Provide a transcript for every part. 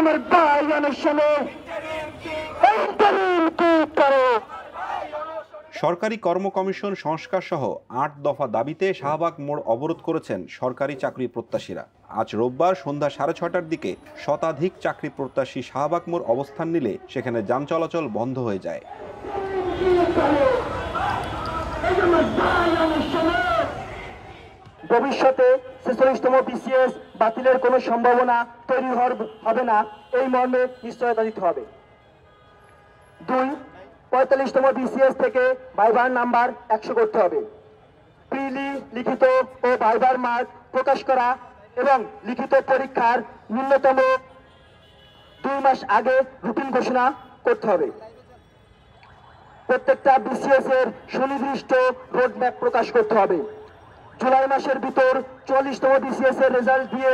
আমার ভাই অনশনে সরকারি কর্ম কমিশন সংস্কার সহ ৮ দফা দাবিতে শাহবাগ মোড় অবরোধ করেছেন সরকারি চাকরি প্রত্যাশীরা। আজ রোববার সন্ধ্যা 6:30টার দিকে শতাধিক চাকরি প্রত্যাশী শাহবাগ মোড় অবস্থান নিলে সেখানে যান চলাচল বন্ধ হয়ে যায়। ভবিষ্যতে ৪৬তম বিসিএস বাতিলের কোনো সম্ভাবনা তৈরি হবে না, এই মর্মে নিশ্চয়তা দিতে হবে। ২. ৪৫তম বিসিএস থেকে ভাইবার নাম্বার ১০০ করতে হবে। প্রিলি, লিখিত ও ভাইবার মার্ক প্রকাশ করা এবং লিখিত পরীক্ষার ন্যূনতম ২ মাস আগে রুটিন ঘোষণা করতে হবে। প্রত্যেকটা বিসিএস এর সুনির্দিষ্ট রোডম্যাপ প্রকাশ করতে হবে। জুলাই মাসের ভিতর ৪৪তম বিসিএস এর রেজাল্ট দিয়ে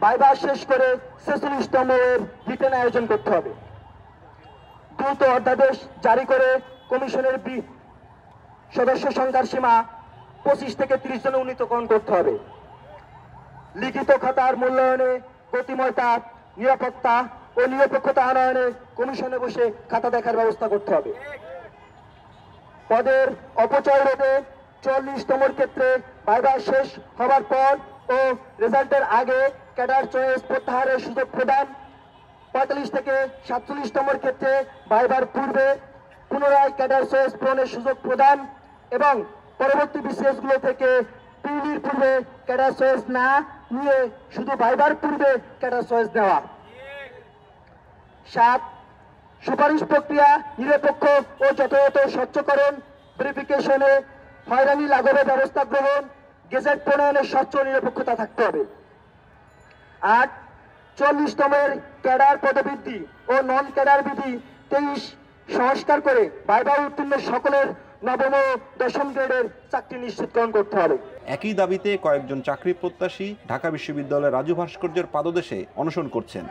ভাইবা শেষ করে ৪৬তম এর রিটেন আয়োজন করতে হবে। দ্রুত অধ্যাদেশ জারি করে কমিশনের সদস্য সংখ্যার সীমা ২৫ থেকে ৩০ জনে উন্নীতকরণ করতে হবে। লিখিত খাতার মূল্যায়নে গতিময়তা, নিরাপত্তা ও নিরপেক্ষতা আনয়নে কমিশনে বসে খাতা দেখার ব্যবস্থা করতে হবে। পদের অপচয় রোধে ৪০তম ক্ষেত্রে ভাইবা শেষ হবার পর ও রেজাল্টের আগে ক্যাডার চয়েস প্রত্যাহারের সুযোগ প্রদান। ৪৫ থেকে ৪৭তম ক্ষেত্রে ভাইবার পূর্বে পুনরায় ক্যাডার চয়েস পূরণের সুযোগ প্রদান এবং পরবর্তী বিসিএস গুলো থেকে প্রিলির পূর্বে ক্যাডার চয়েস না নিয়ে শুধু ভাইবার পূর্বে ক্যাডার চয়েস দেওয়া। ৭. সুপারিশ প্রক্রিয়া নিরপেক্ষ ও যথাযথ স্বচ্ছকরণ, ভেরিফিকেশনে হয়রানি লাঘবের ব্যবস্থা গ্রহণ, গেজেট প্রণয়নের স্বচ্ছ নিরপেক্ষতা থাকতে হবে। ৮. ৪০তমের ক্যাডার পদবৃদ্ধি ও নন ক্যাডার বিধি ২৩ সংস্কার করে ভাইবা উত্তীর্ণ সকলের নবম ও দশম গ্রেডের চাকরি নিশ্চিতকরণ করতে হবে। একই দাবিতে কয়েকজন চাকরি প্রত্যাশী ঢাকা বিশ্ববিদ্যালয়ের রাজু ভাস্কর্যের পাদদেশে অনশন করছেন।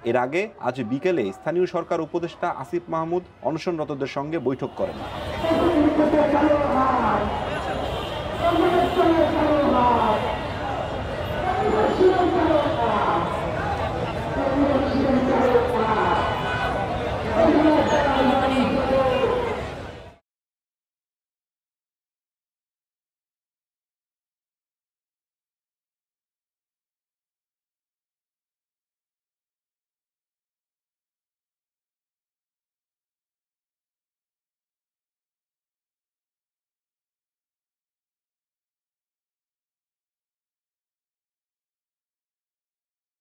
এর আগে আজ বিকেলে স্থানীয় সরকার উপদেষ্টা আসিফ মাহমুদ অনশনরতদের সঙ্গে বৈঠক করেন।